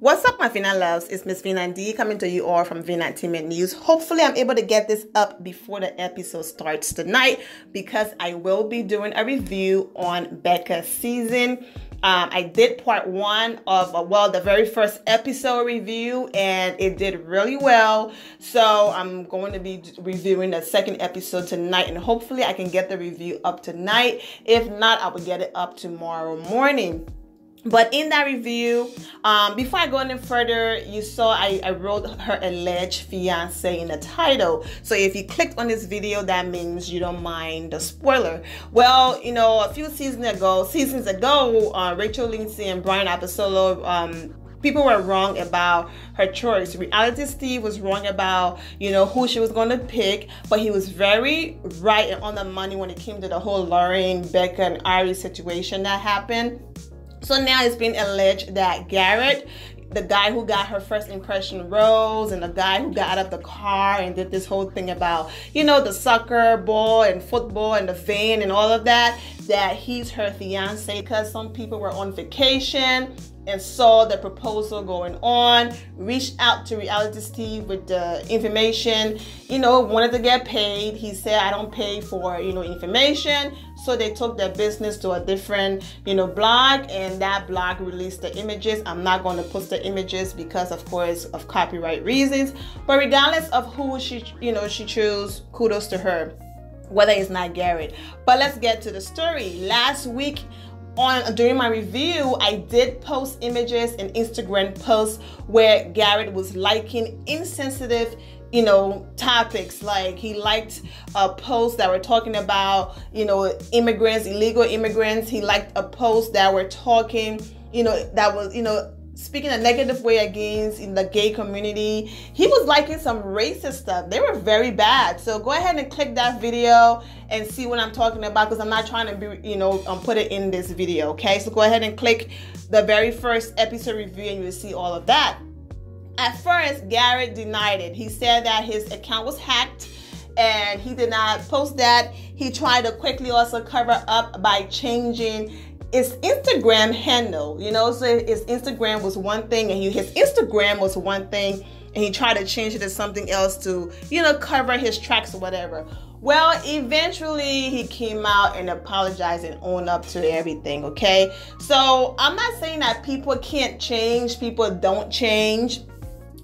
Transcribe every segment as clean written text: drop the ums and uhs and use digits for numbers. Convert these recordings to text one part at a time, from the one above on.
What's up, my Vina loves? It's Miss Vina D coming to you all from Vina Entertainment News. Hopefully, I'm able to get this up before the episode starts tonight because I will be doing a review on Becca's season. I did part one of, the very first episode review, and it did really well. So I'm going to be reviewing the second episode tonight, and hopefully I can get the review up tonight. If not, I will get it up tomorrow morning. But in that review, before I go any further, you saw I wrote her alleged fiance in the title. So if you clicked on this video, that means you don't mind the spoiler. Well, you know, a few seasons ago, Rachel Lindsay and Bryan people were wrong about her choice. Reality Steve was wrong about, who she was going to pick, but he was very right and on the money when it came to the whole Lauren, Becca, and Ari situation that happened. So now it's been alleged that Garrett, the guy who got her first impression rose, and the guy who got out of the car and did this whole thing about, the soccer ball and football and the van and all of that, that he's her fiance, because some people were on vacation and saw the proposal going on, reached out to Reality Steve with the information, wanted to get paid. He said, I don't pay for, information. So they took their business to a different, blog, and that blog released the images. I'm not going to post the images because, of course, of copyright reasons. But regardless of who she chose, kudos to her, whether it's not Garrett. But let's get to the story. Last week, during my review, I did post images and Instagram posts where Garrett was liking insensitive topics. Like he liked posts that were talking about, immigrants, illegal immigrants. He liked a post that were talking, that was, speaking a negative way against the gay community. He was liking some racist stuff. They were very bad. So go ahead and click that video and see what I'm talking about, because I'm not trying to be, put it in this video, okay? So go ahead and click the very first episode review and you'll see all of that. At first, Garrett denied it. He said that his account was hacked and he did not post that. He tried to quickly also cover up by changing his Instagram handle, so his Instagram was one thing and his Instagram was one thing, and he tried to change it to something else to, cover his tracks or whatever. Well, eventually he came out and apologized and owned up to everything, okay? So I'm not saying that people can't change, people don't change,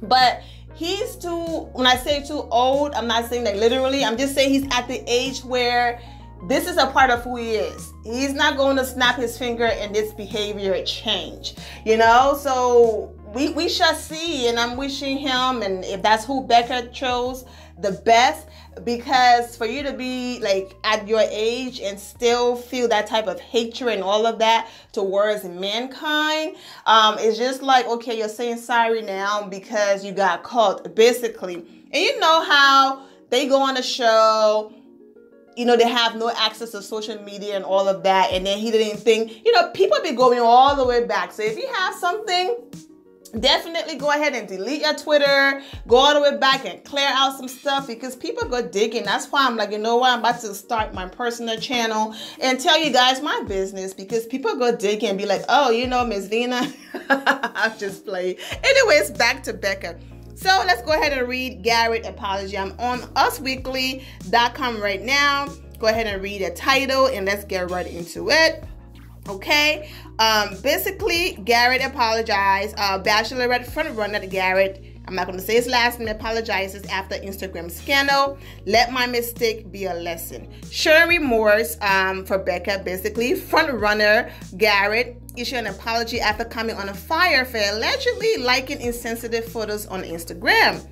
but he's when I say too old, I'm not saying that literally, I'm just saying he's at the age where this is a part of who he is. He's not going to snap his finger and this behavior change, So we shall see, and I'm wishing him, and if that's who Becca chose, the best, because for you to be like at your age and still feel that type of hatred and all of that towards mankind, it's just like, okay, you're saying sorry now because you got caught, basically. And you know how they go on a show, they have no access to social media and all of that. And then he didn't think, people be going all the way back. So if you have something, definitely go ahead and delete your Twitter, go all the way back and clear out some stuff, because people go digging. That's why I'm like, I'm about to start my personal channel and tell you guys my business, because people go digging and be like, oh, Miss Vina, I'll just play. Anyways, back to Becca. So let's go ahead and read Garrett apology. I'm on usweekly.com right now. Go ahead and read the title and let's get right into it. Okay. Basically, Garrett apologized. Bachelorette frontrunner Garrett, I'm not going to say his last name, apologizes after Instagram scandal. Let my mistake be a lesson. Showing remorse for Becca, basically. Frontrunner Garrett issued an apology after coming on a fire for allegedly liking insensitive photos on Instagram.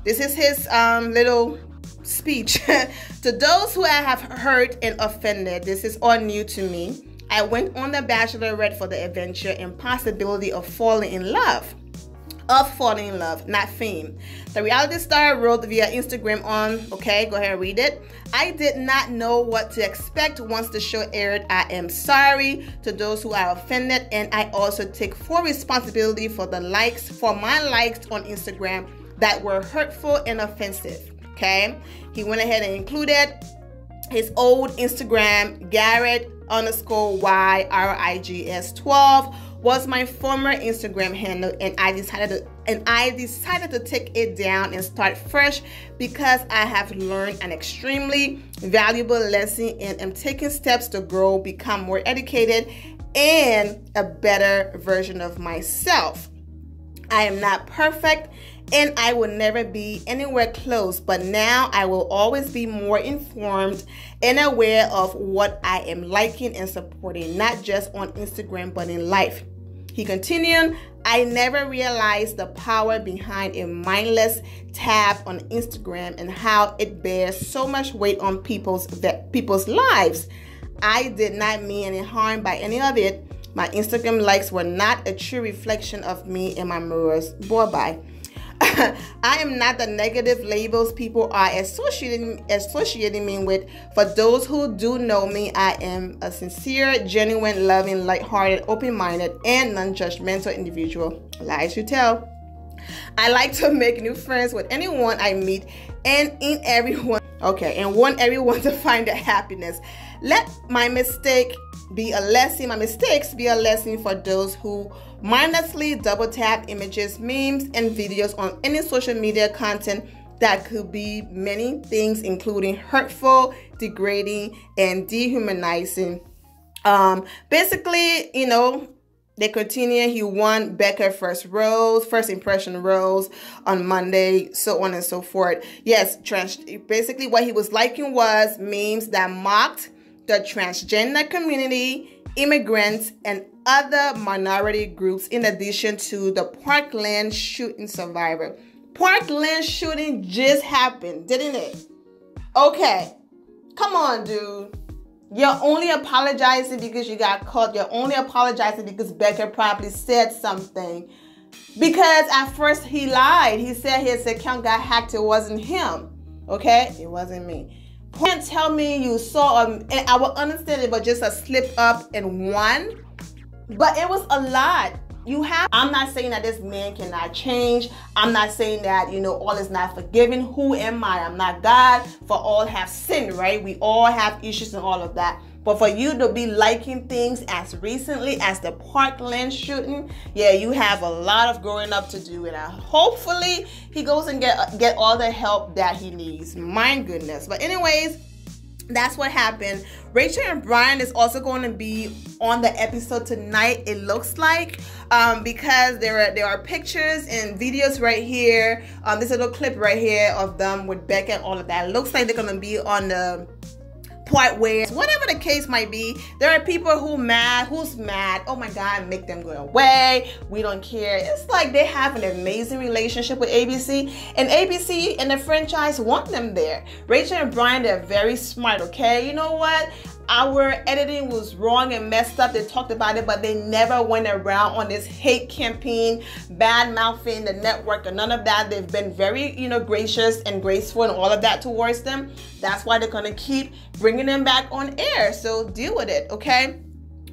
This is his little speech. To those who I have hurt and offended, this is all new to me. I went on the Bachelorette for the adventure and possibility of falling in love. Not fame. The reality star wrote via Instagram okay, go ahead and read it. I did not know what to expect once the show aired. I am sorry to those who are offended, and I also take full responsibility for my likes on Instagram that were hurtful and offensive. Okay, he went ahead and included his old Instagram, Garrett_YRIGS12, was my former Instagram handle, and I decided to take it down and start fresh because I have learned an extremely valuable lesson and am taking steps to grow, become more educated, and a better version of myself. I am not perfect, and I will never be anywhere close, but now I will always be more informed and aware of what I am liking and supporting, not just on Instagram, but in life. He continued, I never realized the power behind a mindless tab on Instagram and how it bears so much weight on people's lives. I did not mean any harm by any of it. My Instagram likes were not a true reflection of me and my morals. Bye-bye. I am not the negative labels people are associating me with. For those who do know me, I am a sincere, genuine, loving, lighthearted, open-minded, and non-judgmental individual. Lies you tell. I like to make new friends with anyone I meet and want everyone to find their happiness. Let my mistakes be a lesson for those who mindlessly double tap images, memes, and videos on any social media content that could be many things, including hurtful, degrading, and dehumanizing. Basically, they continue. He won Becca first impression rose on Monday, so on and so forth. Yes, basically what he was liking was memes that mocked the transgender community, immigrants, and other minority groups, in addition to the Parkland shooting survivor. Parkland shooting just happened, didn't it? Okay, come on, dude. You're only apologizing because you got caught. You're only apologizing because Becca probably said something. Because at first he lied. He said his account got hacked. It wasn't him. Okay? It wasn't me. You can't tell me you saw and I will understand it, but just a slip up and one. But it was a lot. I'm not saying that this man cannot change. I'm not saying that, all is not forgiven. Who am I? I'm not God. For all have sinned, right? We all have issues and all of that. But for you to be liking things as recently as the Parkland shooting, yeah, you have a lot of growing up to do. And hopefully he goes and get all the help that he needs. My goodness. But anyways, that's what happened. Rachel and Bryan is also going to be on the episode tonight, it looks like, because there are pictures and videos right here. This little clip right here of them with Becca and all of that. It looks like they're going to be on the part where, whatever the case might be, there are people who's mad, oh my God, make them go away, we don't care. It's like they have an amazing relationship with ABC, and ABC and the franchise want them there. Rachel and Bryan, they're very smart, okay? You know what? Our editing was wrong and messed up. They talked about it, but they never went around on this hate campaign, bad mouthing the network, and none of that. They've been very, gracious and graceful and all of that towards them. That's why they're going to keep bringing them back on air. So deal with it, okay?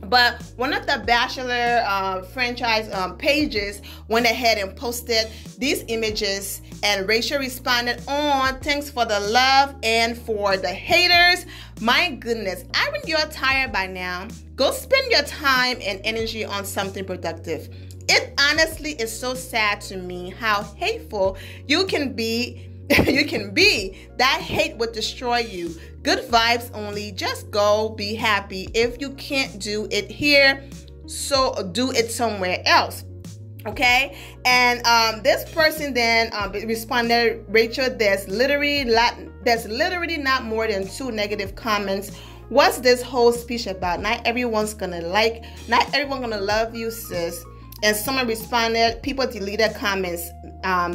But one of the Bachelor franchise pages went ahead and posted these images, and Rachel responded on, thanks for the love and for the haters. My goodness, aren't you tired by now? Go spend your time and energy on something productive. It honestly is so sad to me how hateful you can be. That hate would destroy you. Good vibes only. Just go be happy. If you can't do it here, so do it somewhere else. Okay? And this person then responded, Rachel, there's literally not more than 2 negative comments. What's this whole speech about? Not everyone's gonna love you, sis. And someone responded, people deleted comments.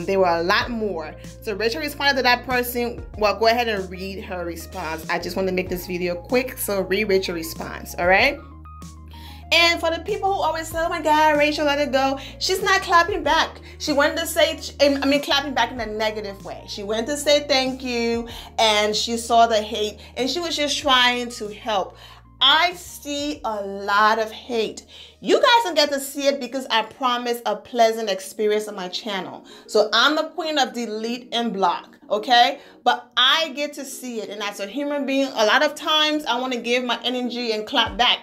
There were a lot more. So Rachel responded to that person. Well, go ahead and read her response. I just want to make this video quick, so read Rachel's response, all right? And for the people who always say, oh my God, Rachel, let it go, she's not clapping back. She wanted to say, clapping back in a negative way. She went to say thank you, and she saw the hate, and she was just trying to help. I see a lot of hate. You guys don't get to see it because I promise a pleasant experience on my channel. So I'm the queen of delete and block, okay? But I get to see it. And as a human being, a lot of times I want to give my energy and clap back,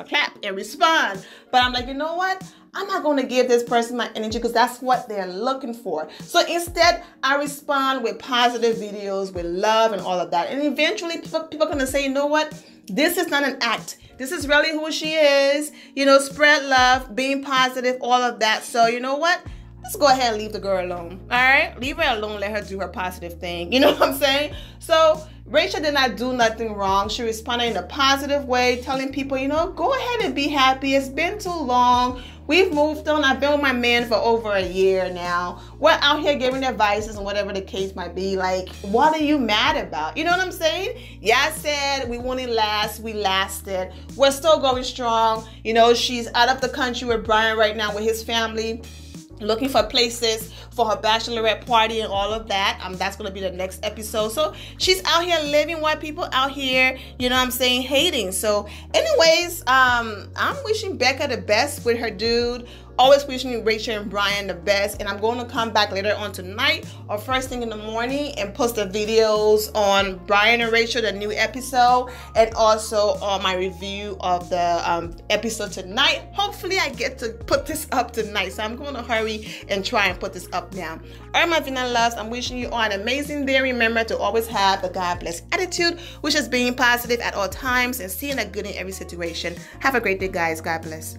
clap and respond. But I'm like, you know what? I'm not going to give this person my energy because that's what they're looking for. So instead, I respond with positive videos, with love and all of that. And eventually, people are going to say, you know what? This is not an act. This is really who she is. You know, spread love, being positive, all of that. So you know what? Let's go ahead and leave the girl alone. All right? Leave her alone. Let her do her positive thing. You know what I'm saying? So Rachel did not do nothing wrong. She responded in a positive way, telling people, you know, go ahead and be happy. It's been too long. We've moved on. I've been with my man for over a year now. We're out here giving advices and whatever the case might be. Like, what are you mad about? You know what I'm saying? Yeah, I said we wouldn't last. We lasted. We're still going strong. You know, she's out of the country with Bryan right now with his family, looking for places for her bachelorette party and all of that. That's going to be the next episode. So she's out here living while people out here, you know what I'm saying, hating. So anyways, I'm wishing Becca the best with her dude. Always wishing Rachel and Bryan the best. And I'm going to come back later on tonight or first thing in the morning and post the videos on Bryan and Rachel, the new episode, and also on my review of the episode tonight. Hopefully I get to put this up tonight. So I'm going to hurry and try and put this up now. All right, my Vina loves, I'm wishing you all an amazing day. Remember to always have a God bless attitude, which is being positive at all times and seeing the good in every situation. Have a great day, guys. God bless.